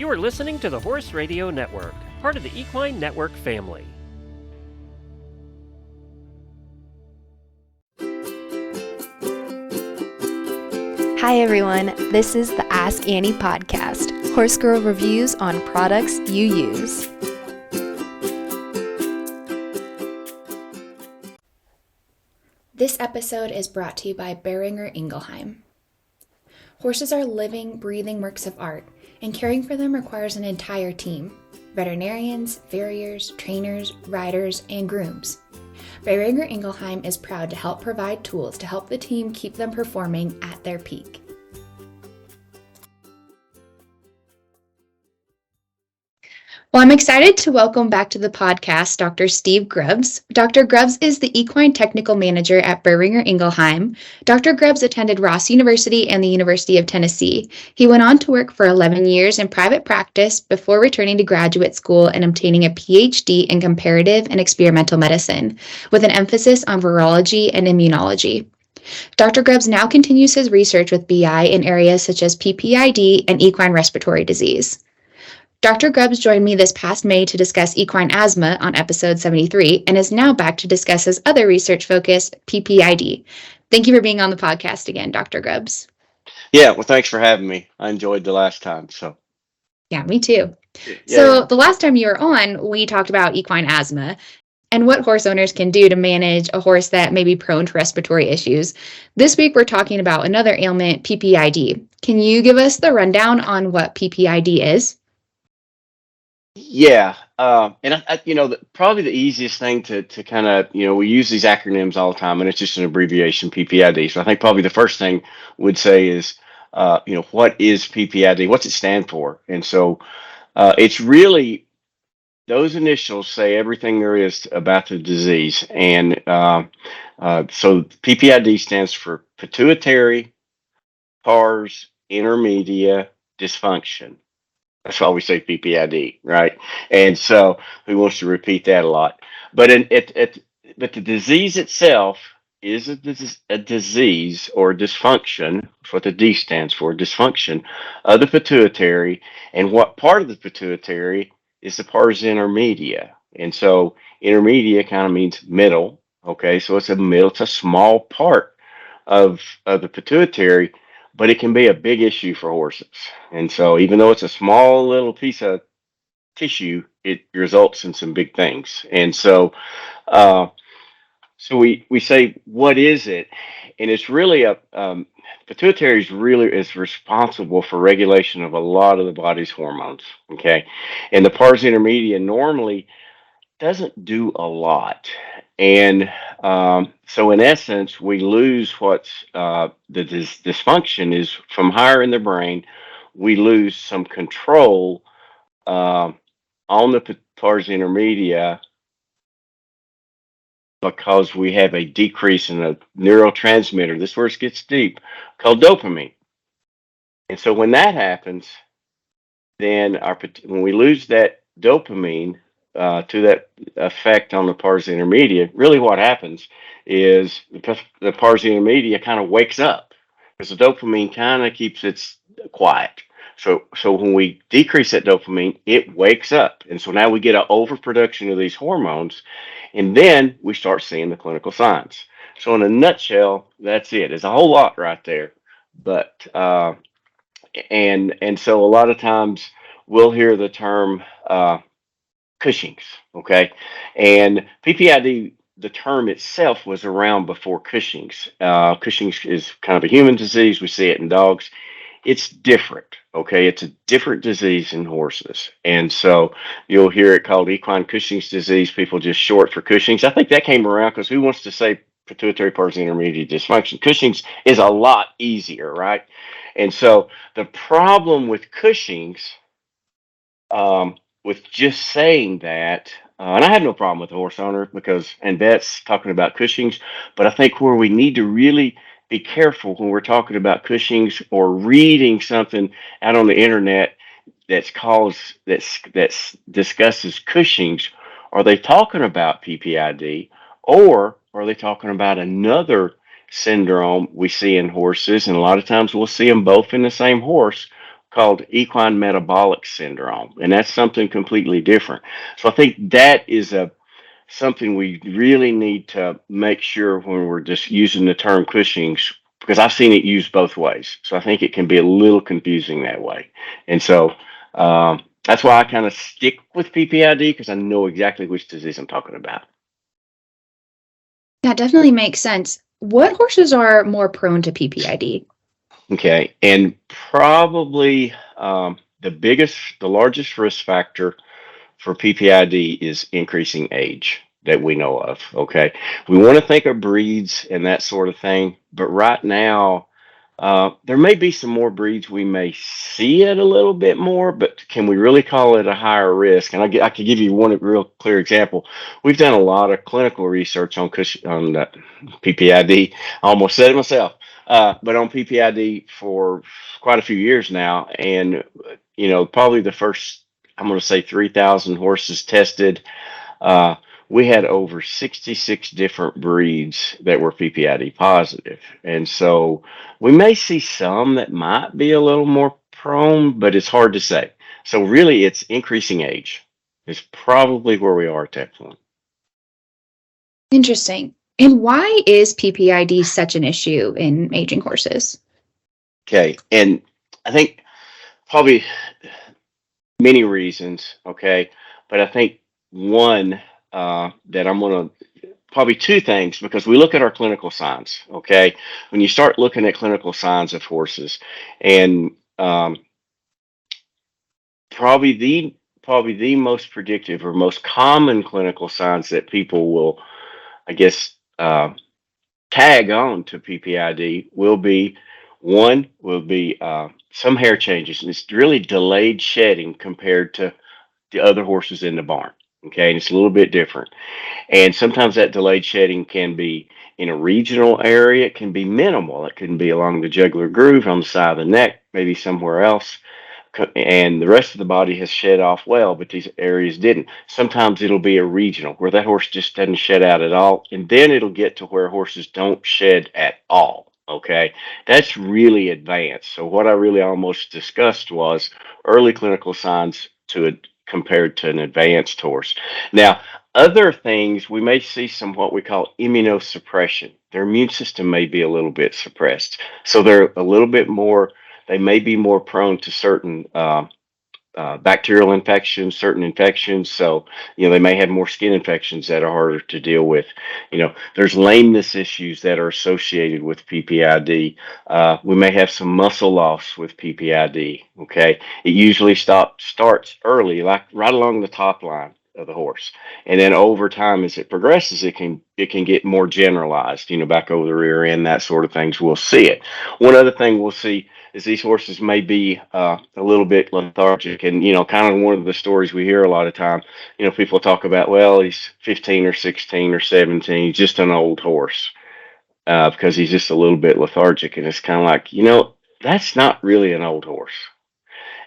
You are listening to the Horse Radio Network, part of the Equine Network family. Hi everyone, this is the Ask Annie podcast, Horse Girl reviews on products you use. This episode is brought to you by Boehringer Ingelheim. Horses are living, breathing works of art, and caring for them requires an entire team: veterinarians, farriers, trainers, riders, and grooms. Boehringer Ingelheim is proud to help provide tools to help the team keep them performing at their peak. Well, I'm excited to welcome back to the podcast Dr. Steve Grubbs. Dr. Grubbs is the Equine Technical Manager at Boehringer Ingelheim. Dr. Grubbs attended Ross University and the University of Tennessee. He went on to work for 11 years in private practice before returning to graduate school and obtaining a Ph.D. in comparative and experimental medicine, with an emphasis on virology and immunology. Dr. Grubbs now continues his research with BI in areas such as PPID and equine respiratory disease. Dr. Grubbs joined me this past May to discuss equine asthma on episode 73 and is now back to discuss his other research focus, PPID. Thank you for being on the podcast again, Dr. Grubbs. Yeah, well, thanks for having me. I enjoyed the last time. Yeah, me too. Yeah. So the last time you were on, we talked about equine asthma and what horse owners can do to manage a horse that may be prone to respiratory issues. This week, we're talking about another ailment, PPID. Can you give us the rundown on what PPID is? Yeah, and probably the easiest thing to kind of, we use these acronyms all the time, and it's just an abbreviation, PPID. So I think probably the first thing would say is, what is PPID? What's it stand for? And so it's really, those initials say everything there is about the disease. And so PPID stands for pituitary pars intermedia dysfunction. That's why we say PPID, right? And so who wants to repeat that a lot? But but the disease itself is a disease or dysfunction. That's what the D stands for, dysfunction of the pituitary. And what part of the pituitary is the pars intermedia. And so intermedia kind of means middle. Okay, so it's a small part of the pituitary, but it can be a big issue for horses. And so even though it's a small little piece of tissue, it results in some big things. And so we say, what is it? And it's really pituitary is responsible for regulation of a lot of the body's hormones. Okay. And the pars intermedia normally doesn't do a lot. And so in essence, we lose what's dysfunction is from higher in the brain. We lose some control on the pars intermedia because we have a decrease in a neurotransmitter. This is where it gets deep, called dopamine. And so when that happens, then when we lose that dopamine, to that effect on the pars intermedia, really what happens is the pars intermedia kind of wakes up because the dopamine kind of keeps it quiet. So when we decrease that dopamine, it wakes up. And so now we get an overproduction of these hormones, and then we start seeing the clinical signs. So in a nutshell, that's it. There's a whole lot right there. But and so a lot of times we'll hear the term Cushing's, okay? And PPID, the term itself, was around before Cushing's. Cushing's is kind of a human disease. We see it in dogs. It's different, okay? It's a different disease in horses. And so you'll hear it called equine Cushing's disease. People just short for Cushing's. I think that came around because who wants to say pituitary pars intermedia dysfunction? Cushing's is a lot easier, right? And so the problem with Cushing's, with just saying that, and I have no problem with the horse owner and vets talking about Cushing's, but I think where we need to really be careful when we're talking about Cushing's or reading something out on the internet that discusses Cushing's, are they talking about PPID or are they talking about another syndrome we see in horses? And a lot of times we'll see them both in the same horse, called equine metabolic syndrome, and that's something completely different. So I think that is a something we really need to make sure when we're just using the term Cushing's, because I've seen it used both ways. So I think it can be a little confusing that way. And so that's why I kind of stick with PPID because I know exactly which disease I'm talking about. That definitely makes sense. What horses are more prone to PPID? Okay. And probably the largest risk factor for PPID is increasing age that we know of. Okay. We want to think of breeds and that sort of thing, but right now, there may be some more breeds we may see it a little bit more, but can we really call it a higher risk? And I could give you one real clear example. We've done a lot of clinical research on PPID. I almost said it myself, but on PPID for quite a few years now, and probably the first, I'm going to say 3,000 horses tested. Uh, we had over 66 different breeds that were PPID positive. And so we may see some that might be a little more prone, but it's hard to say. So really, it's increasing age is probably where we are at that point. Interesting. And why is PPID such an issue in aging horses? Okay. And I think probably many reasons. Okay. But I think one that I'm going to probably two things because we look at our clinical signs. Okay, when you start looking at clinical signs of horses, and probably the most predictive or most common clinical signs that people will, I guess, tag on to PPID will be some hair changes, and it's really delayed shedding compared to the other horses in the barn. Okay, and it's a little bit different. And sometimes that delayed shedding can be in a regional area. It can be minimal. It can be along the jugular groove, on the side of the neck, maybe somewhere else. And the rest of the body has shed off well, but these areas didn't. Sometimes it'll be a regional where that horse just doesn't shed out at all. And then it'll get to where horses don't shed at all. Okay. That's really advanced. So what I really almost discussed was early clinical signs to it compared to an advanced horse. Now, other things, we may see some what we call immunosuppression. Their immune system may be a little bit suppressed. So they're a little bit more, they may be more prone to certain bacterial infections, certain infections. So, they may have more skin infections that are harder to deal with. There's lameness issues that are associated with PPID. We may have some muscle loss with PPID. Okay. It usually starts early, like right along the top line of the horse. And then over time, as it progresses, it can get more generalized, back over the rear end, that sort of things. We'll see it. One other thing we'll see is these horses may be a little bit lethargic. And, kind of one of the stories we hear a lot of time, people talk about, well, he's 15 or 16 or 17, he's just an old horse because he's just a little bit lethargic. And it's kind of like, that's not really an old horse.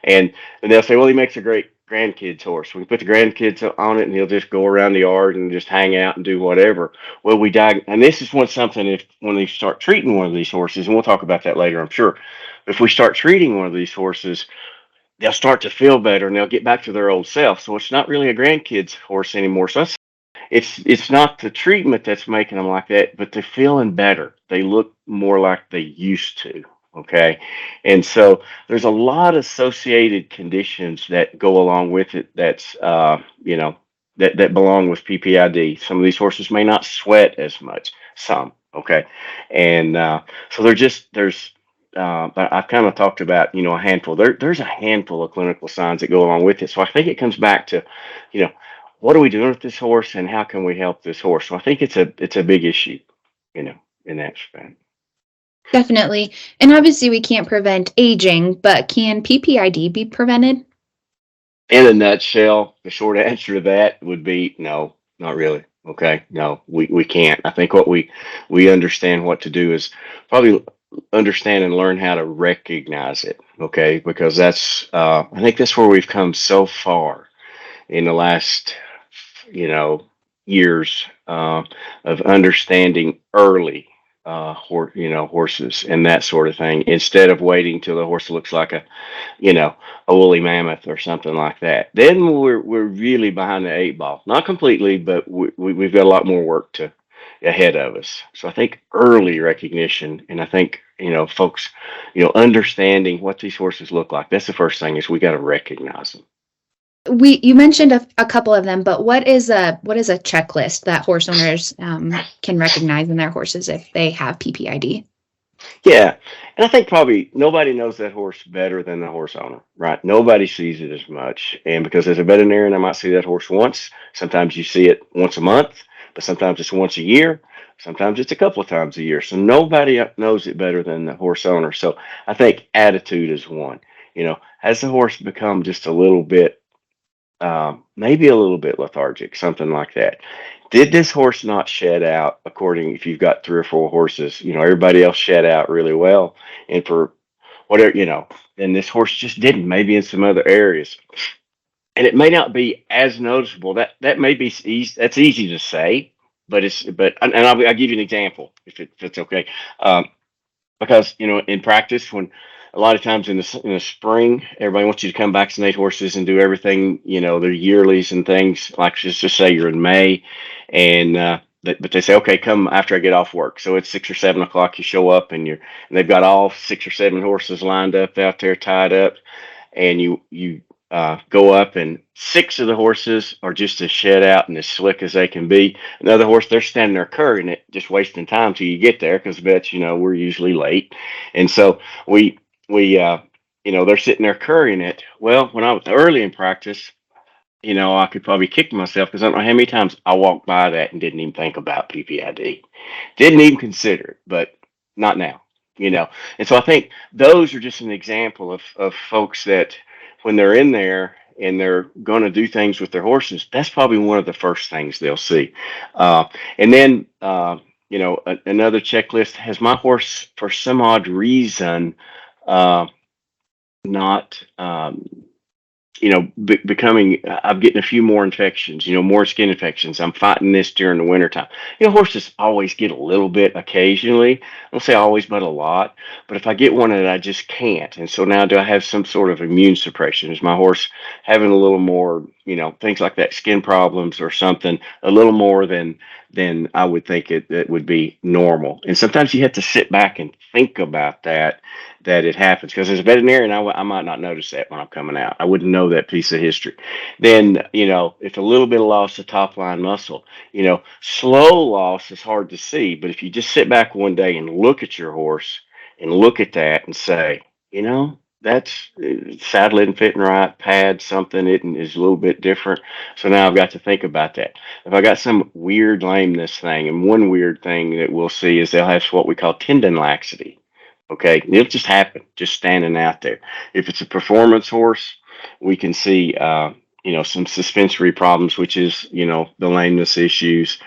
And they'll say, well, he makes a great grandkids horse. We can put the grandkids on it and he'll just go around the yard and just hang out and do whatever. Well, and this is something if when they start treating one of these horses, and we'll talk about that later, I'm sure. If we start treating one of these horses, they'll start to feel better and they'll get back to their old self. So it's not really a grandkid's horse anymore. So it's not the treatment that's making them like that, but they're feeling better. They look more like they used to. Okay. And so there's a lot of associated conditions that go along with it that's, that belong with PPID. Some of these horses may not sweat as much, some. Okay. And so I've kind of talked about, a handful. There's a handful of clinical signs that go along with it. So I think it comes back to, what are we doing with this horse and how can we help this horse? So I think it's a big issue, in that respect. Definitely. And obviously, we can't prevent aging, but can PPID be prevented? In a nutshell, the short answer to that would be no, not really. Okay, no, we can't. I think what we understand what to do is probably understand and learn how to recognize it. Okay, because I think that's where we've come so far in the last, years of understanding early horses and that sort of thing, instead of waiting till the horse looks like you know, a woolly mammoth or something like that. Then we're really behind the eight ball. Not completely, but we've got a lot more work to ahead of us. So I think early recognition, and I think folks, understanding what these horses look like. That's the first thing, is we got to recognize them. You mentioned a couple of them, but what is a checklist that horse owners can recognize in their horses if they have PPID? Yeah, and I think probably nobody knows that horse better than the horse owner, right? Nobody sees it as much, and because as a veterinarian, I might see that horse once. Sometimes you see it once a month, but sometimes it's once a year. Sometimes it's a couple of times a year. So nobody knows it better than the horse owner. So I think attitude is one. Has the horse become just a little bit, maybe a little bit lethargic, something like that? Did this horse not shed out according, if you've got three or four horses, everybody else shed out really well. And for whatever, and this horse just didn't, maybe in some other areas. And it may not be as noticeable. That may be easy. That's easy to say, and I'll give you an example if it's okay. Because in practice, when a lot of times in the spring, everybody wants you to come vaccinate horses and do everything, their yearlies and things. Like, just say you're in May, and but they say, okay, come after I get off work. So it's 6 or 7 o'clock. You show up, and they've got all 6 or 7 horses lined up out there, tied up, and you go up, and 6 of the horses are just as shed out and as slick as they can be. Another horse, they're standing there currying it, just wasting time till you get there, because vets, we're usually late, and so we they're sitting there currying it. Well, when I was early in practice, I could probably kick myself, because I don't know how many times I walked by that and didn't even think about PPID, didn't even consider it, but not now. And so I think those are just an example of folks that, when they're in there and they're going to do things with their horses, that's probably one of the first things they'll see. And then, another checklist: has my horse, for some odd reason, not, becoming, I'm getting a few more infections, more skin infections. I'm fighting this during the wintertime. Horses always get a little bit occasionally. I don't say always, but a lot. But if I get one that I just can't, and so now do I have some sort of immune suppression? Is my horse having a little more, things like that, skin problems or something, a little more than I would think it would be normal? And sometimes you have to sit back and think about that it happens, because as a veterinarian, I might not notice that when I'm coming out. I wouldn't know that piece of history. Then, if a little bit of loss of top line muscle, slow loss is hard to see, but if you just sit back one day and look at your horse and look at that and say, that's saddle isn't fitting right, pad something is a little bit different. So now I've got to think about that. If I got some weird lameness thing, and one weird thing that we'll see is they'll have what we call tendon laxity. Okay, it'll just happen, just standing out there. If it's a performance horse, we can see, some suspensory problems, which is, the lameness issues.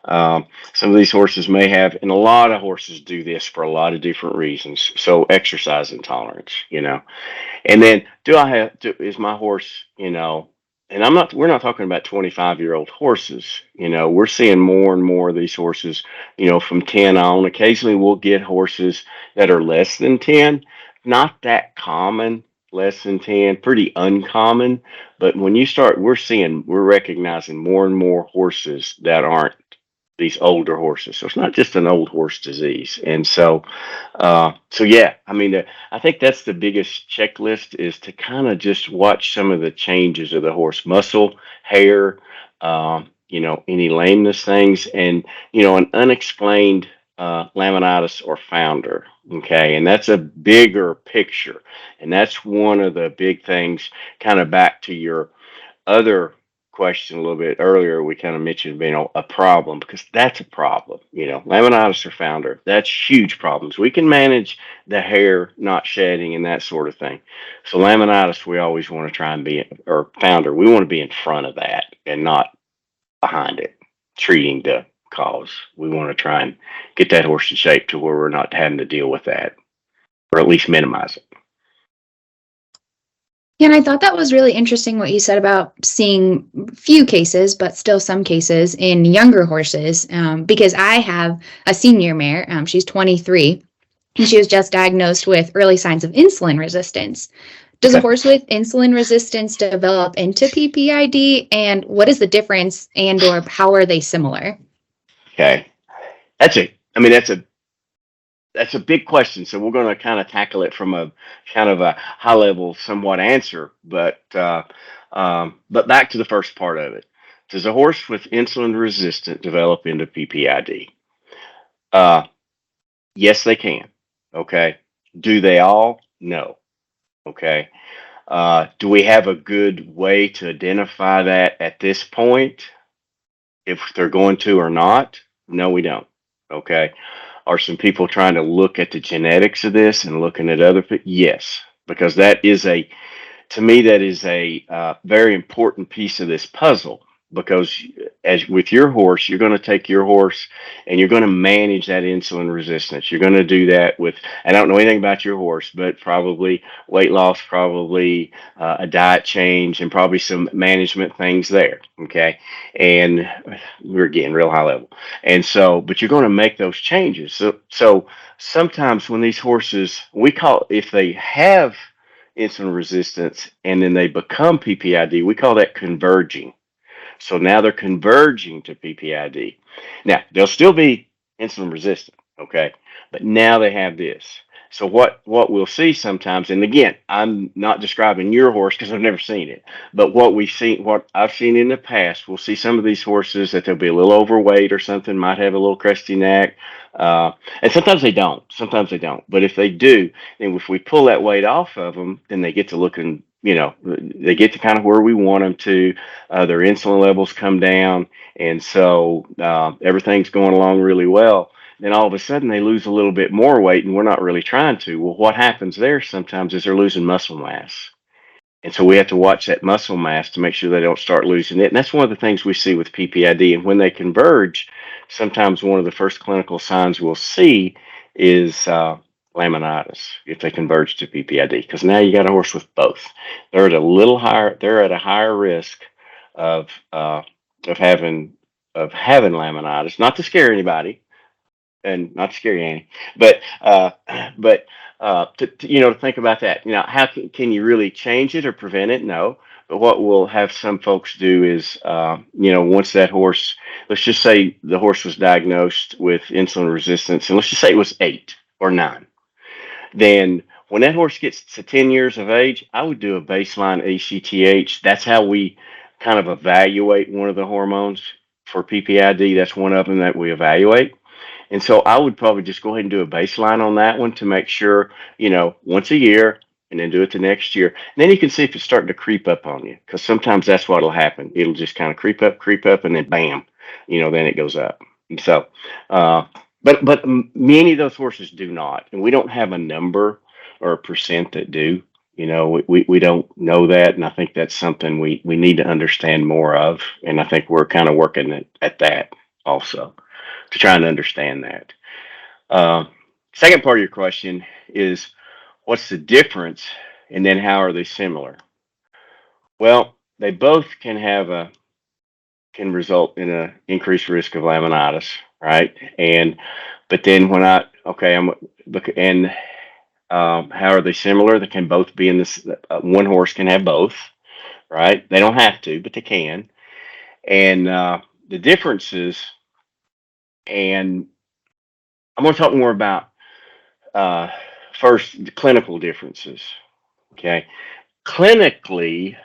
Some of these horses may have, and a lot of horses do this for a lot of different reasons. So exercise intolerance, and then is my horse, and we're not talking about 25-year-old horses. We're seeing more and more of these horses, from 10 on. Occasionally we'll get horses that are less than 10, not that common, less than 10, pretty uncommon. But when we're recognizing more and more horses that aren't these older horses. So it's not just an old horse disease. And so yeah, I think that's the biggest checklist, is to kind of just watch some of the changes of the horse: muscle, hair, any lameness things, and, an unexplained laminitis or founder. Okay. And that's a bigger picture. And that's one of the big things, kind of back to your other question a little bit earlier. We kind of mentioned being a problem, because that's a problem. Laminitis or founder, that's huge problems. We can manage the hair not shedding and that sort of thing. So laminitis, we always want to try and or founder, we want to be in front of that and not behind it, treating the cause. We want to try and get that horse in shape to where we're not having to deal with that, or at least minimize it. And I thought that was really interesting what you said about seeing few cases, but still some cases in younger horses, because I have a senior mare. She's 23, and she was just diagnosed with early signs of insulin resistance. Does a Okay. horse with insulin resistance develop into PPID, and what is the difference, and or how are they similar? Okay. That's a big question. So we're going to kind of tackle it from a kind of a high level, somewhat answer. But back to the first part of it. Does a horse with insulin resistant develop into PPID? Uh, yes, they can. Okay. Do they all? No. Okay. Do we have a good way to identify that at this point? If they're going to or not? No, we don't. Okay. Are some people trying to look at the genetics of this and looking at other people? Yes, because that is to me, that is a very important piece of this puzzle. Because as with your horse, you're going to take your horse and you're going to manage that insulin resistance. You're going to do that with, I don't know anything about your horse, but probably weight loss, probably a diet change, and probably some management things there. Okay. And we're getting real high level. And so, but you're going to make those changes. So sometimes when these horses, we call, if they have insulin resistance and then they become PPID, we call that converging. So now they're converging to PPID. Now they'll still be insulin resistant, okay, but now they have this. So what we'll see sometimes, and again, I'm not describing your horse because I've never seen it, but what I've seen in the past, we'll see some of these horses that they'll be a little overweight or something, might have a little crusty neck, and sometimes they don't. Sometimes they don't. But if they do, then if we pull that weight off of them, then they get to looking, they get to kind of where we want them to. Their insulin levels come down, and so everything's going along really well. Then all of a sudden they lose a little bit more weight, and we're not really trying to. Well, what happens there sometimes is they're losing muscle mass. And so we have to watch that muscle mass to make sure they don't start losing it. And that's one of the things we see with PPID. And when they converge, sometimes one of the first clinical signs we'll see is laminitis if they converge to PPID, because now you got a horse with both. They're at a little higher. They're at a higher risk of uh, of having laminitis. Not to scare anybody, and not to scare you, Annie, but to think about that. How can you really change it or prevent it? No. But what we'll have some folks do is, once that horse, let's just say the horse was diagnosed with insulin resistance, and let's just say it was 8 or 9. Then when that horse gets to 10 years of age, I would do a baseline ACTH. That's how we kind of evaluate one of the hormones for PPID. That's one of them that we evaluate. And so I would probably just go ahead and do a baseline on that one to make sure, once a year, and then do it the next year. And then you can see if it's starting to creep up on you, because sometimes that's what'll happen. It'll just kind of creep up, and then bam, then it goes up. And so, but many of those horses do not, and we don't have a number or a percent that do. We don't know that, and I think that's something we need to understand more of. And I think we're kind of working at that also, to try and understand that. Uh, Second part of your question is, what's the difference, and then how are they similar? Well, they both can result in an increased risk of laminitis, right? But then how are they similar? They can both be in this. One horse can have both, right? They don't have to, but they can. And the differences, and I'm going to talk more about first the clinical differences. Okay, clinically,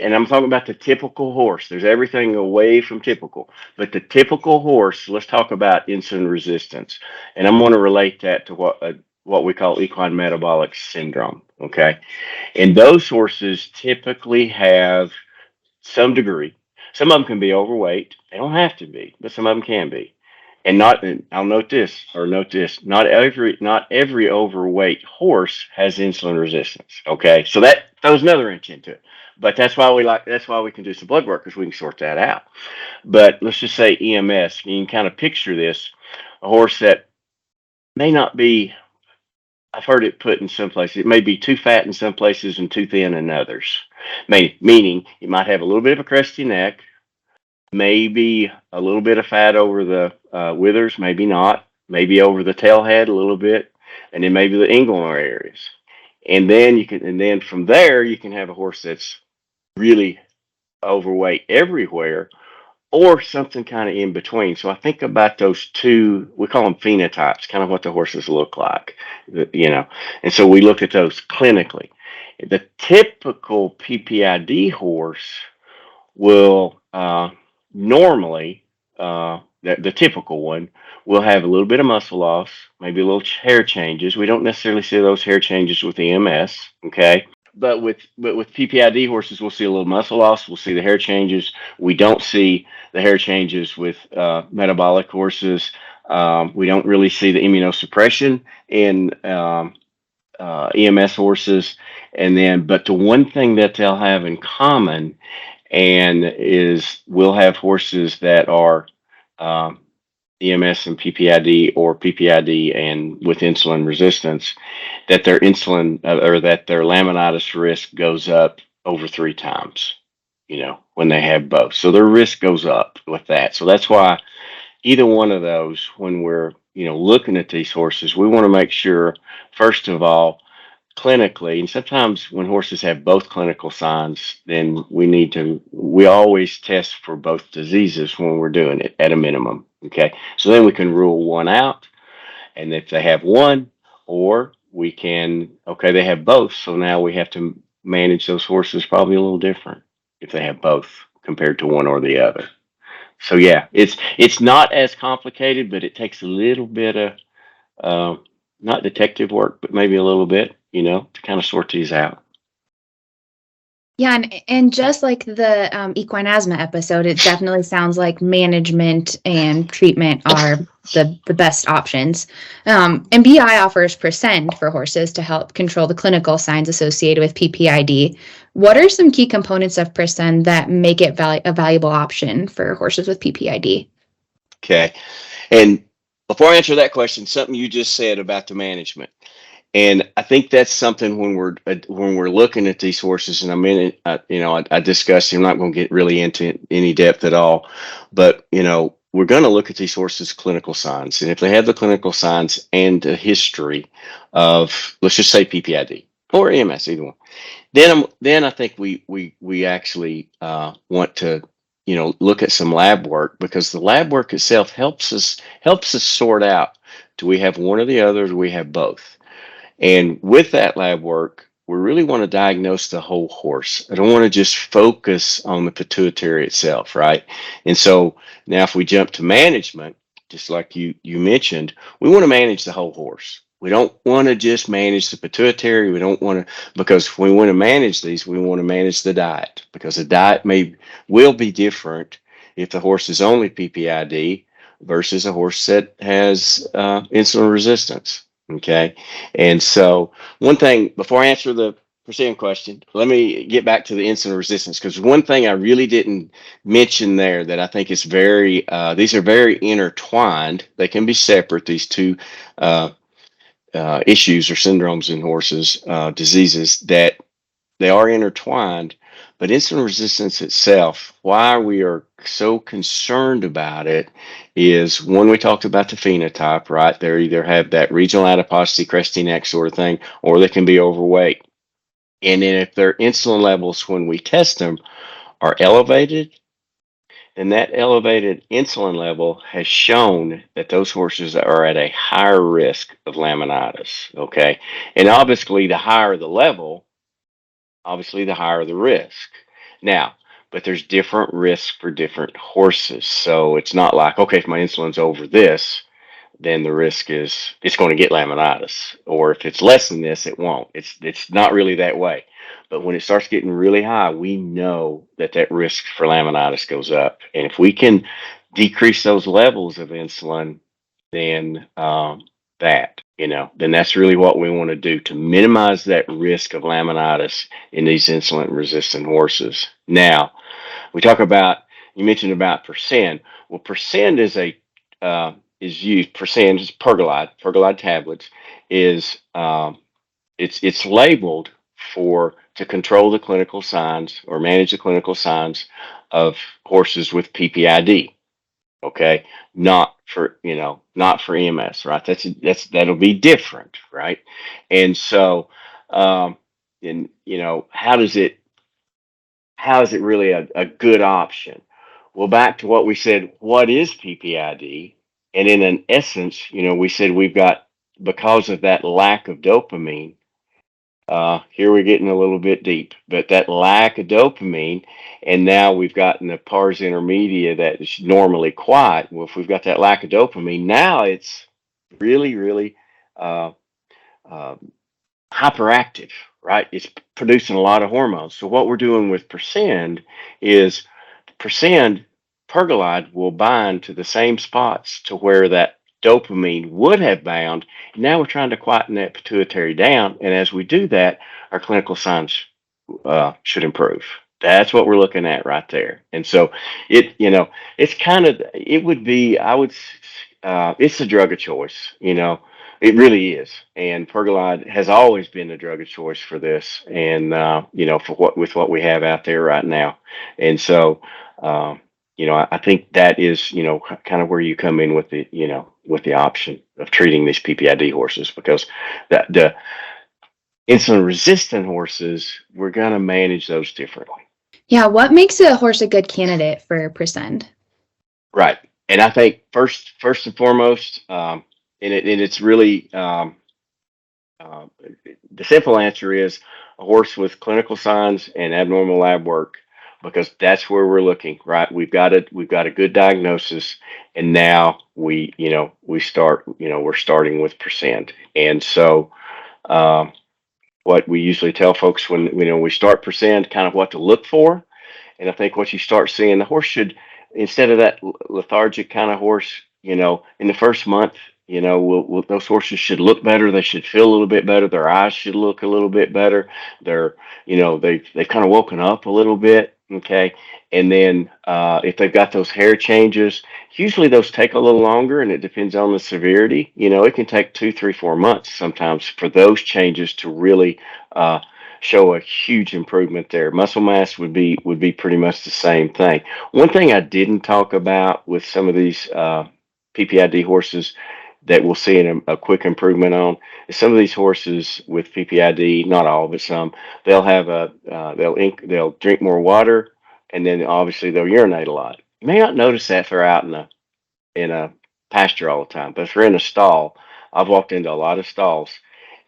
and I'm talking about the typical horse. There's everything away from typical, but the typical horse. Let's talk about insulin resistance, and I'm going to relate that to what we call equine metabolic syndrome. Okay, and those horses typically have some degree. Some of them can be overweight. They don't have to be, but some of them can be. And I'll note this, not every overweight horse has insulin resistance. Okay. So that throws another inch into it. But that's why we can do some blood work, because we can sort that out. But let's just say EMS, you can kind of picture this, a horse that may not be I've heard it put in some places. It may be too fat in some places and too thin in others. Meaning you might have a little bit of a crusty neck, maybe a little bit of fat over the withers, maybe not, maybe over the tail head a little bit, and then maybe the inguinal areas. And then from there you can have a horse that's really overweight everywhere, or something kind of in between. So I think about those two, we call them phenotypes, kind of what the horses look like, you know. And so we look at those clinically. The typical PPID horse will normally, the typical one, will have a little bit of muscle loss, maybe a little hair changes. We don't necessarily see those hair changes with EMS, okay? But with PPID horses, we'll see a little muscle loss. We'll see the hair changes. We don't see the hair changes with metabolic horses. We don't really see the immunosuppression in EMS horses. But the one thing that they'll have in common and is we'll have horses that are EMS and PPID, or PPID and with insulin resistance, that their insulin or that their laminitis risk goes up over 3 times, when they have both. So their risk goes up with that. So that's why either one of those, when we're, looking at these horses, we want to make sure, first of all, clinically, and sometimes when horses have both clinical signs, then we always test for both diseases when we're doing it at a minimum. Okay. So then we can rule one out. And if they have one, or we can, okay, they have both. So now we have to manage those horses probably a little different if they have both compared to one or the other. So yeah, it's not as complicated, but it takes a little bit of, not detective work, but maybe a little bit, to kind of sort these out. Yeah, and just like the equine asthma episode, it definitely sounds like management and treatment are the best options. And BI offers Percend for horses to help control the clinical signs associated with PPID. What are some key components of Percend that make it a valuable option for horses with PPID? Okay. And before I answer that question, something you just said about the management. And I think that's something when we're looking at these horses, and I discussed. I'm not going to get really into any depth at all, but we're going to look at these horses' clinical signs, and if they have the clinical signs and a history of, let's just say, PPID or EMS, either one, then I think we actually want to look at some lab work, because the lab work itself helps us sort out, do we have one or the other, or do we have both? And with that lab work, we really want to diagnose the whole horse. I don't want to just focus on the pituitary itself, right? And so now if we jump to management, just like you mentioned, we want to manage the whole horse. We don't want to just manage the pituitary. We don't want to, because if we want to manage these, we want to manage the diet, because the diet will be different if the horse is only PPID versus a horse that has insulin resistance. Okay. And so one thing, before I answer the Percend question, let me get back to the insulin resistance, because one thing I really didn't mention there that I think is these are very intertwined. They can be separate, these two issues or syndromes in horses, diseases, that they are intertwined. But insulin resistance itself, why we are so concerned about it, is when we talked about the phenotype, right? They either have that regional adiposity, crusty neck sort of thing, or they can be overweight. And then if their insulin levels, when we test them, are elevated, then that elevated insulin level has shown that those horses are at a higher risk of laminitis, okay? And obviously, the higher the level, obviously the higher the risk. Now, but there's different risks for different horses. So it's not like, okay, if my insulin's over this, then the risk is it's going to get laminitis. Or if it's less than this, it won't. It's not really that way. But when it starts getting really high, we know that risk for laminitis goes up. And if we can decrease those levels of insulin, then then that's really what we want to do, to minimize that risk of laminitis in these insulin resistant horses. Now, you mentioned about Percend. Well, Percend is used, Percend is pergolide tablets, is it's labeled to control the clinical signs or manage the clinical signs of horses with PPID. Okay, not for EMS, right? That'll be different, right? And so, and how is it really a good option? Well, back to what we said, what is PPID? And in an essence, we said we've got, because of that lack of dopamine, here we're getting a little bit deep, but that lack of dopamine, and now we've gotten the pars intermedia that is normally quiet. Well, if we've got that lack of dopamine, now it's really, really uh, uh, hyperactive, right? It's producing a lot of hormones. So what we're doing with Percend is Percend pergolide will bind to the same spots to where that dopamine would have bound. Now we're trying to quieten that pituitary down, and as we do that, our clinical signs should improve. That's what we're looking at right there. And so it's kind of, it would be, it's a drug of choice, it really is. And pergolide has always been a drug of choice for this. And, with what we have out there right now. And so, I think that is, kind of where you come in with the option of treating these PPID horses, because the insulin resistant horses, we're going to manage those differently. Yeah, what makes a horse a good candidate for Percend? Right. And I think first and foremost, it's really, the simple answer is a horse with clinical signs and abnormal lab work, because that's where we're looking, right? We've got a good diagnosis, and now we're starting with Percent. And so, what we usually tell folks when we start Percent, kind of what to look for. And I think what you start seeing, the horse should, instead of that lethargic kind of horse, in the first month, those horses should look better. They should feel a little bit better. Their eyes should look a little bit better. They've kind of woken up a little bit. Okay. And then, if they've got those hair changes, usually those take a little longer, and it depends on the severity. It can take 2, 3, 4 months sometimes for those changes to really, show a huge improvement there. Muscle mass would be pretty much the same thing. One thing I didn't talk about with some of these PPID horses that we'll see a quick improvement on is some of these horses with PPID, not all, but some, they'll have they'll drink more water, and then obviously they'll urinate a lot. You may not notice that if they're out in a pasture all the time, but if they're in a stall, I've walked into a lot of stalls,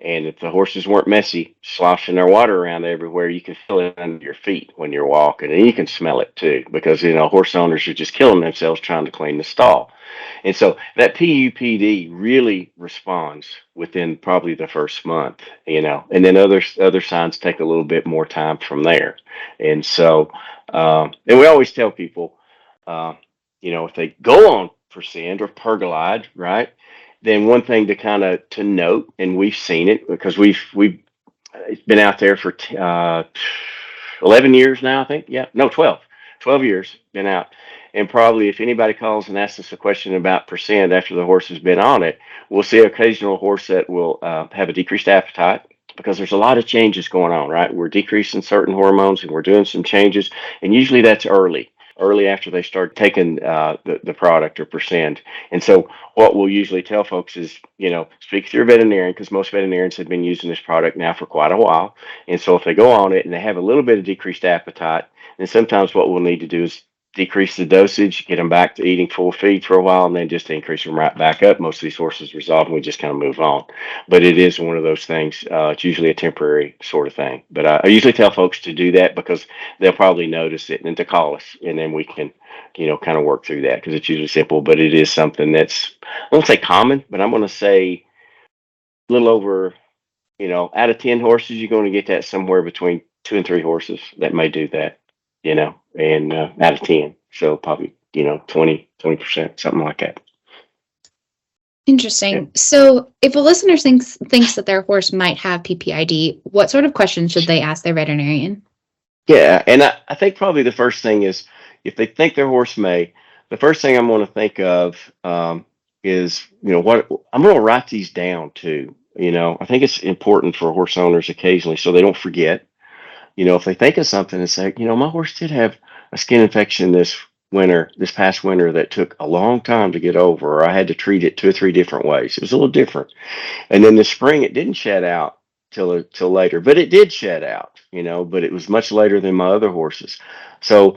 and if the horses weren't messy, sloshing their water around everywhere, you can feel it under your feet when you're walking, and you can smell it too, because horse owners are just killing themselves trying to clean the stall. And so that PUPD really responds within probably the first month, and then other signs take a little bit more time from there. And so, and we always tell people, if they go on Percend or pergolide, right? Then one thing to note, and we've seen it because we've it's been out there for 11 years now, I think. Yeah, no, 12 years been out. And probably if anybody calls and asks us a question about Percent after the horse has been on it, we'll see an occasional horse that will have a decreased appetite, because there's a lot of changes going on, right? We're decreasing certain hormones, and we're doing some changes, and usually that's early after they start taking the product or Percent. And so what we'll usually tell folks is, speak to your veterinarian, because most veterinarians have been using this product now for quite a while. And so if they go on it and they have a little bit of decreased appetite, then sometimes what we'll need to do is decrease the dosage, get them back to eating full feed for a while, and then just increase them right back up. Most of these horses resolve, and we just kind of move on. But it is one of those things. It's usually a temporary sort of thing. But I usually tell folks to do that, because they'll probably notice it, and to call us, and then we can, kind of work through that, because it's usually simple. But it is something that's, I won't say common, but I'm going to say a little over, out of 10 horses, you're going to get that somewhere between 2 and 3 horses that may do that. And out of 10. So probably, 20%, something like that. Interesting. Yeah. So if a listener thinks that their horse might have PPID, what sort of questions should they ask their veterinarian? Yeah. And I think probably the first thing is, if they think their horse may, the first thing I'm going to think of is, what I'm going to write these down too. I think it's important for horse owners occasionally so they don't forget. If they think of something and say, my horse did have a skin infection this past winter that took a long time to get over, or I had to treat it 2 or 3 different ways. It was a little different. And then this spring, it didn't shed out till later, but it did shed out, but it was much later than my other horses. So,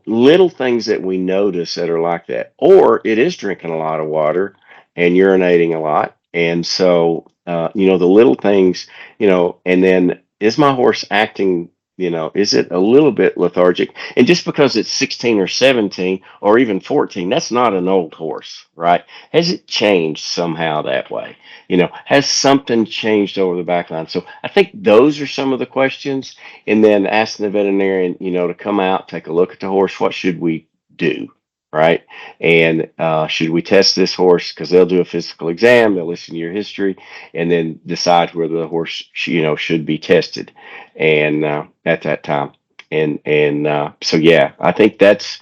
little things that we notice that are like that, or it is drinking a lot of water and urinating a lot. And so, the little things, and then is my horse acting, is it a little bit lethargic? And just because it's 16 or 17 or even 14, that's not an old horse, right? Has it changed somehow that way? Has something changed over the back line? So I think those are some of the questions. And then asking the veterinarian, to come out, take a look at the horse. What should we do? Right. And should we test this horse? Because they'll do a physical exam, they'll listen to your history, and then decide whether the horse, should be tested. And at that time. So yeah, I think that's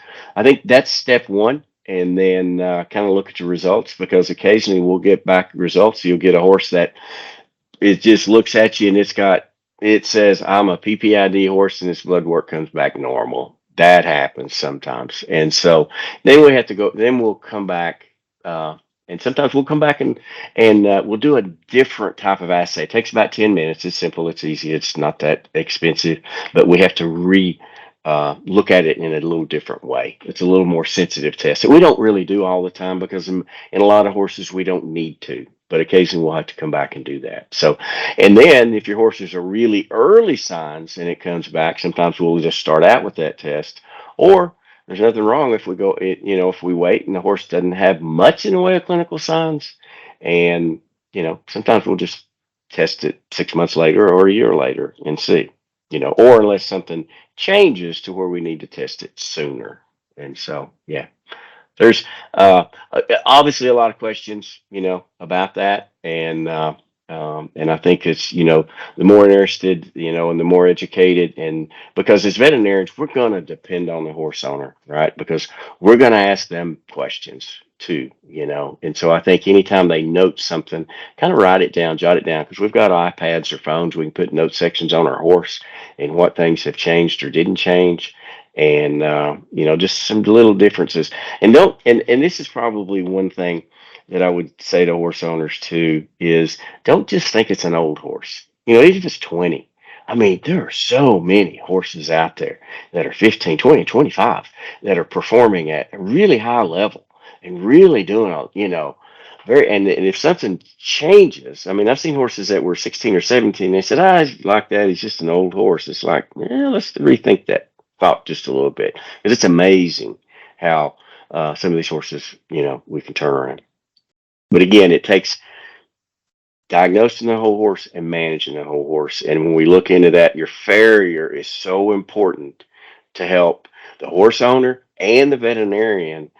step one, and then kind of look at your results, because occasionally we'll get back results. You'll get a horse that it just looks at you and it says I'm a PPID horse, and its blood work comes back normal. That happens sometimes, and so then we have to go. Then we'll come back. And sometimes we'll come back and we'll do a different type of assay. It takes about 10 minutes. It's simple. It's easy. It's not that expensive, but we have to look at it in a little different way. It's a little more sensitive test that we don't really do all the time, because in a lot of horses we don't need to, but occasionally we'll have to come back and do that. So, and then if your horses are really early signs and it comes back, sometimes we'll just start out with that test, or there's nothing wrong if we if we wait and the horse doesn't have much in the way of clinical signs, and sometimes we'll just test it 6 months later or a year later and see, or unless something changes to where we need to test it sooner. And so, yeah, there's obviously a lot of questions, about that, and I think it's, the more interested, and the more educated, and because as veterinarians, we're going to depend on the horse owner, right? Because we're going to ask them questions too, and so I think anytime they note something, kind of write it down, jot it down, because we've got iPads or phones, we can put note sections on our horse and what things have changed or didn't change. And just some little differences, and this is probably one thing that I would say to horse owners too, is don't just think it's an old horse. Even if it's 20. I mean, there are so many horses out there that are 15, 20, 25 that are performing at a really high level and really doing and if something changes, I mean, I've seen horses that were 16 or 17, they said, he's like that, he's just an old horse. It's like, let's rethink that thought just a little bit, because it's amazing how some of these horses, we can turn around. But again, it takes diagnosing the whole horse and managing the whole horse. And when we look into that, your farrier is so important to help the horse owner and the veterinarian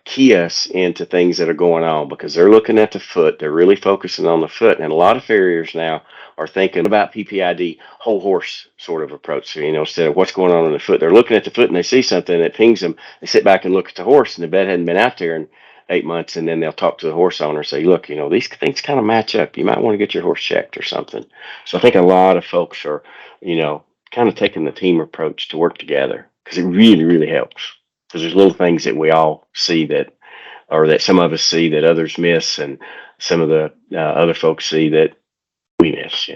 key us into things that are going on, because they're looking at the foot. They're really focusing on the foot. And a lot of farriers now are thinking about PPID whole horse sort of approach. So, instead of what's going on in the foot, they're looking at the foot and they see something that pings them. They sit back and look at the horse, and the vet hadn't been out there in 8 months, and then they'll talk to the horse owner and say, look, these things kind of match up. You might want to get your horse checked or something. So I think a lot of folks are, kind of taking the team approach to work together, because it really, really helps. Because there's little things that we all see that some of us see that others miss, and some of the other folks see that we miss,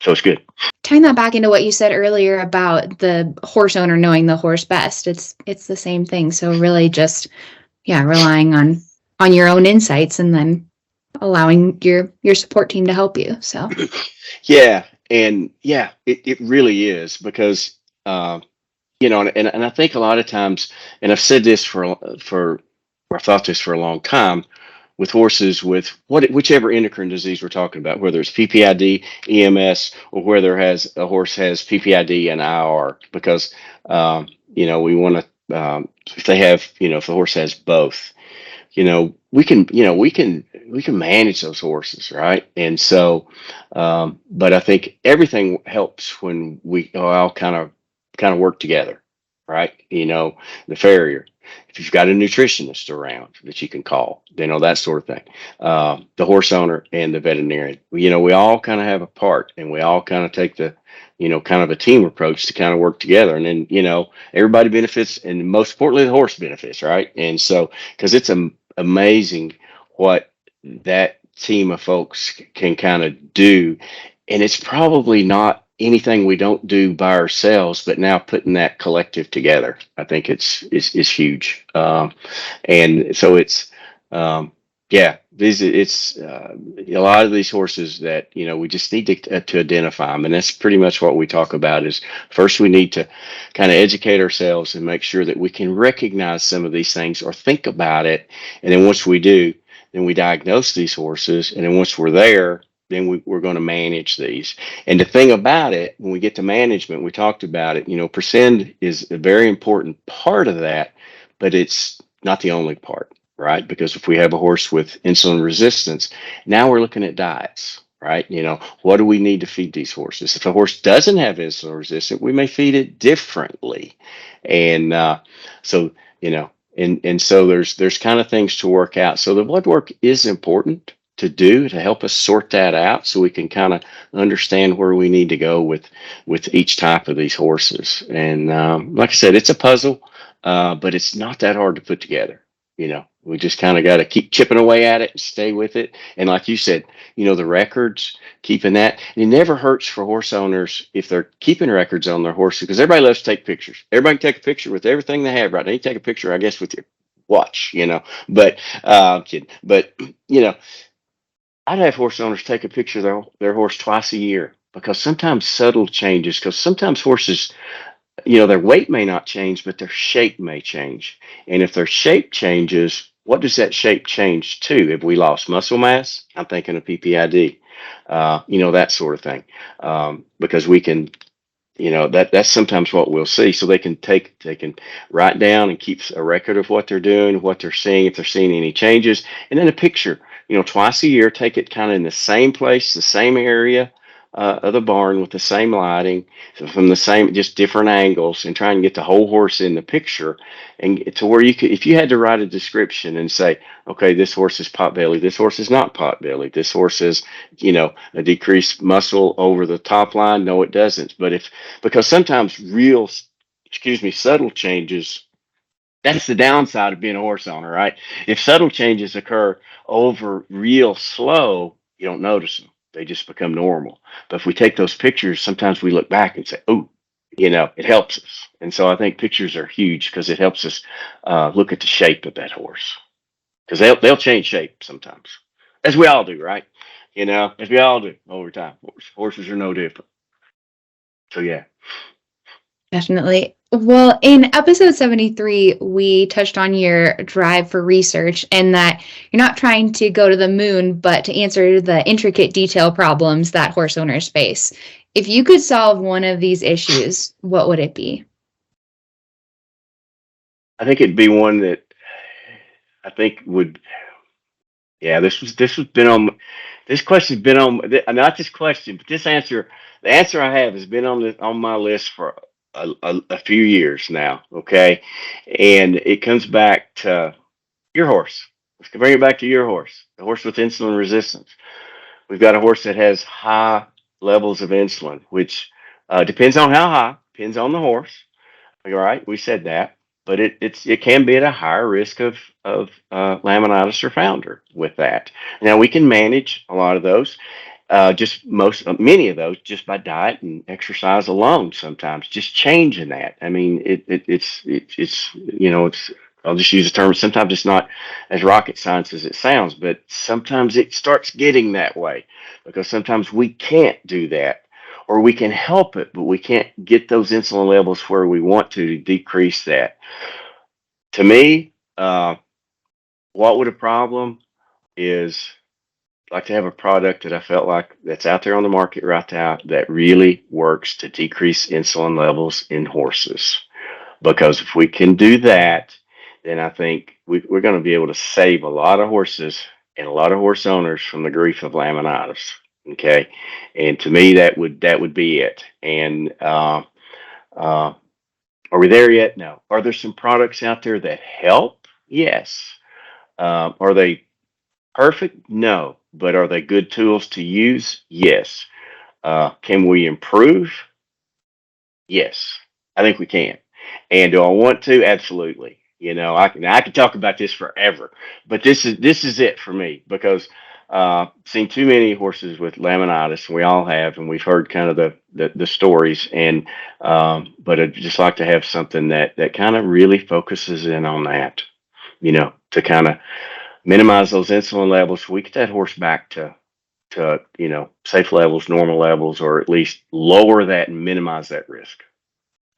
So it's good. Tying that back into what you said earlier about the horse owner knowing the horse best, it's the same thing. So really just, relying on your own insights, and then allowing your support team to help you. So yeah, and it really is, because and I think a lot of times, and I've said this or I've thought this for a long time, with horses with whichever endocrine disease we're talking about, whether it's PPID, EMS, or whether a horse has PPID and IR, because we want to, if they have, if the horse has both, we can manage those horses, right? And so, but I think everything helps when we all kind of work together, right? The farrier. if you've got a nutritionist around that you can call, that sort of thing. The horse owner and the veterinarian, we all kind of have a part, and we all kind of take the, kind of a team approach to kind of work together. And then, everybody benefits, and most importantly, the horse benefits, right? And so, because it's amazing what that team of folks can kind of do. And it's probably not anything we don't do by ourselves, but now putting that collective together, I think it's huge. And so yeah, it's a lot of these horses that, we just need to identify them. And that's pretty much what we talk about is first we need to kind of educate ourselves and make sure that we can recognize some of these things or think about it. And then once we do, then we diagnose these horses. And then once we're there, then we're going to manage these. And the thing about it, when we get to management, we talked about it, percent is a very important part of that, but it's not the only part, right? Because if we have a horse with insulin resistance, now we're looking at diets, right? What do we need to feed these horses? If a horse doesn't have insulin resistance, we may feed it differently. And so, and so there's kind of things to work out. So the blood work is important to do to help us sort that out so we can kind of understand where we need to go with each type of these horses. And like I said, it's a puzzle, but it's not that hard to put together. We just kind of got to keep chipping away at it and stay with it. And like you said, the records, keeping that. And it never hurts for horse owners if they're keeping records on their horses, because everybody loves to take pictures. Everybody can take a picture with everything they have right now. You take a picture, I guess, with your watch, but I'm kidding. But, I'd have horse owners take a picture of their horse twice a year, because sometimes subtle changes, because sometimes horses, their weight may not change, but their shape may change. And if their shape changes, what does that shape change to? If we lost muscle mass, I'm thinking of PPID, that sort of thing. Because we can, that's sometimes what we'll see. So they can write down and keep a record of what they're doing, what they're seeing, if they're seeing any changes. And then a picture, twice a year, take it kind of in the same place, the same area of the barn with the same lighting, so from the same, just different angles, and try and get the whole horse in the picture, and to where you could, if you had to write a description and say, okay, this horse is pot belly, this horse is not pot belly, this horse is, a decreased muscle over the top line. No, it doesn't. But because sometimes subtle changes, that's the downside of being a horse owner, right? If subtle changes occur over real slow, you don't notice them. They just become normal. But if we take those pictures, sometimes we look back and say, oh, it helps us. And so I think pictures are huge because it helps us look at the shape of that horse. Because they'll change shape sometimes, as we all do, right? As we all do over time. Horses are no different. So, yeah. Definitely. Well, in episode 73, we touched on your drive for research and that you're not trying to go to the moon, but to answer the intricate detail problems that horse owners face. If you could solve one of these issues, what would it be? I think it'd be one that I think would, yeah, this question's been on, not this question, but the answer I have has been on my list for a few years now. Okay. And it comes back to your horse. Let's bring it back to your horse, the horse with insulin resistance. We've got a horse that has high levels of insulin, which depends on how high, depends on the horse. All right. We said that, but it can be at a higher risk of laminitis or founder with that. Now we can manage a lot of those, many of those just by diet and exercise alone. Sometimes just changing that. I mean, it's I'll just use the term. Sometimes it's not as rocket science as it sounds, but sometimes it starts getting that way because sometimes we can't do that, or we can help it, but we can't get those insulin levels where we want to decrease that. To me, what would a problem is like to have a product that I felt like that's out there on the market right now that really works to decrease insulin levels in horses. Because if we can do that, then I think we're going to be able to save a lot of horses and a lot of horse owners from the grief of laminitis. Okay, and to me that would be it. And Are we there yet? No. Are there some products out there that help? Yes. Are they perfect? No. But are they good tools to use? Yes. Can we improve? Yes. I think we can. And do I want to? Absolutely. I can talk about this forever, but this is it for me because seen too many horses with laminitis. We all have, and we've heard kind of the stories. And but I'd just like to have something that kind of really focuses in on that. To kind of minimize those insulin levels. So we get that horse back to safe levels, normal levels, or at least lower that and minimize that risk.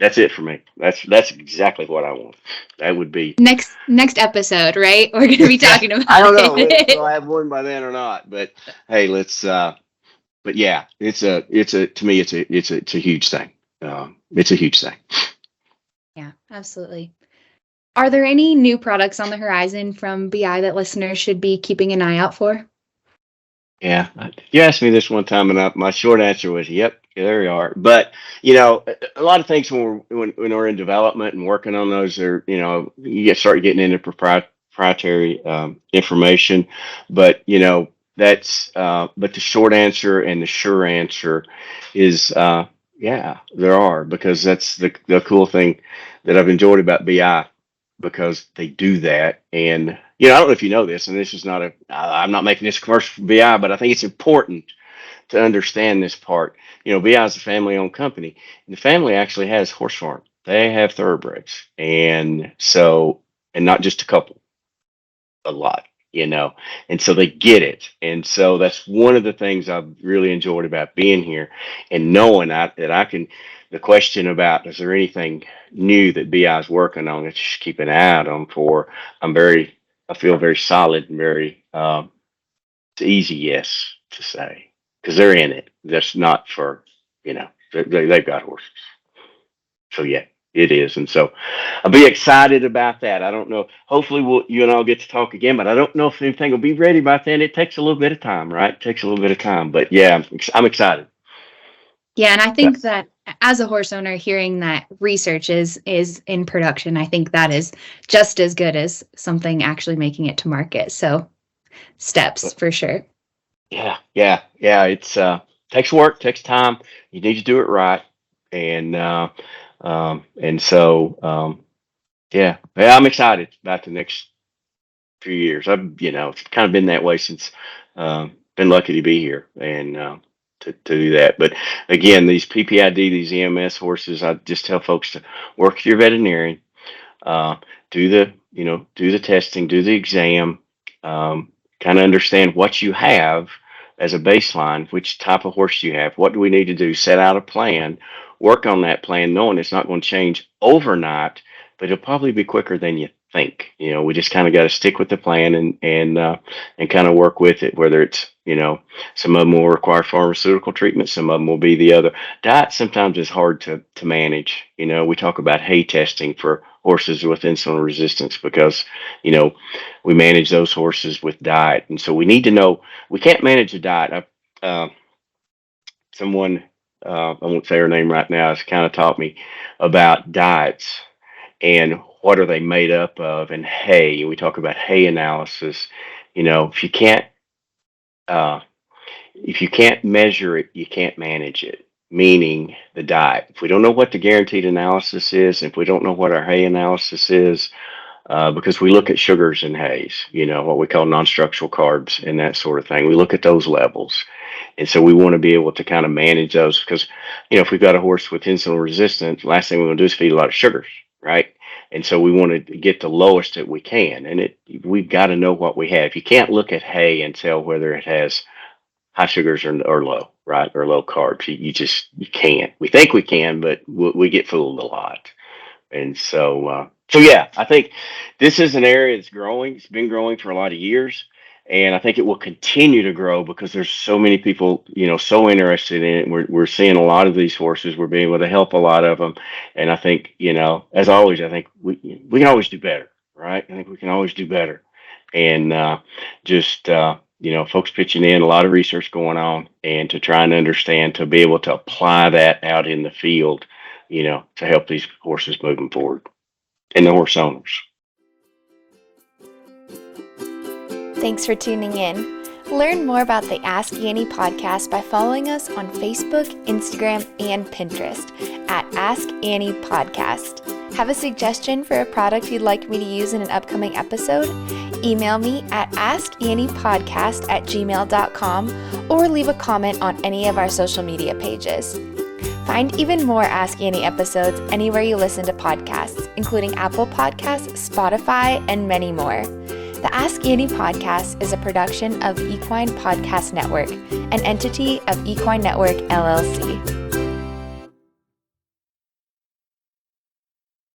That's it for me. That's exactly what I want. That would be. Next episode, right? We're going to be talking about I don't know if it. we'll have one by then or not, but hey, let's. But yeah, it's a to me it's a huge thing. It's a huge thing. Yeah, absolutely. Are there any new products on the horizon from BI that listeners should be keeping an eye out for? Yeah, you asked me this one time, and my short answer was, "Yep, there we are." But a lot of things when we're in development and working on those are start getting into proprietary information. But but the short answer and the sure answer is yeah, there are, because that's the cool thing that I've enjoyed about BI, because they do that. And I don't know if you know this, and this is not I'm not making this commercial for BI, but I think it's important to understand this part. BI is a family-owned company, and the family actually has horse farm. They have thoroughbreds, and not just a couple, a lot. And so they get it. And so that's one of the things I've really enjoyed about being here, and knowing that I can. The question about, is there anything new that BI is working on that you should keep an eye out on for? I feel very solid and very, it's easy yes to say, because they're in it. That's not for, they've got horses. So yeah, it is. And so I'll be excited about that. I don't know. Hopefully you and I'll get to talk again, but I don't know if anything will be ready by then. It takes a little bit of time, right? It takes a little bit of time, but yeah, I'm excited. Yeah, and I Yeah. think that as a horse owner, hearing that research is in production, I think that is just as good as something actually making it to market. So steps for sure. Yeah. It's takes work, takes time. You need to do it right. And yeah, I'm excited about the next few years. It's kind of been that way since, been lucky to be here and to do that. But again, these PPID, these EMS horses, I just tell folks to work with your veterinarian, uh, do the testing, do the exam, kind of understand what you have as a baseline, which type of horse you have, what do we need to do, set out a plan, work on that plan, knowing it's not going to change overnight, but it'll probably be quicker than you think. We just kind of got to stick with the plan and kind of work with it, whether it's, some of them will require pharmaceutical treatment, some of them will be the other. Diet sometimes is hard to manage. We talk about hay testing for horses with insulin resistance because, we manage those horses with diet. And so we need to know, we can't manage a diet. Someone, I won't say her name right now, has kind of taught me about diets and what are they made up of. And hay, we talk about hay analysis. If you can't, uh, if you can't measure it, you can't manage it. Meaning the diet. If we don't know what the guaranteed analysis is, if we don't know what our hay analysis is, because we look at sugars in hays, what we call non-structural carbs and that sort of thing. We look at those levels. And so we want to be able to kind of manage those because, if we've got a horse with insulin resistance, last thing we want to do is feed a lot of sugars, right? And so we want to get the lowest that we can. And we've got to know what we have. You can't look at hay and tell whether it has high sugars or low, right? Or low carbs. You can't. We think we can, but we get fooled a lot. And so yeah, I think this is an area that's growing. It's been growing for a lot of years, and I think it will continue to grow because there's so many people, so interested in it. We're seeing a lot of these horses. We're being able to help a lot of them, and I think, as always, I think we can always do better, right? I think we can always do better, and just folks pitching in, a lot of research going on, and to try and understand, to be able to apply that out in the field. to help these horses moving forward and the horse owners. Thanks for tuning in. Learn more about the Ask Annie podcast by following us on Facebook, Instagram, and Pinterest at Ask Annie Podcast. Have a suggestion for a product you'd like me to use in an upcoming episode? Email me at askanniepodcast@gmail.com or leave a comment on any of our social media pages. Find even more Ask Annie episodes anywhere you listen to podcasts, including Apple Podcasts, Spotify, and many more. The Ask Annie podcast is a production of Equine Podcast Network, an entity of Equine Network, LLC.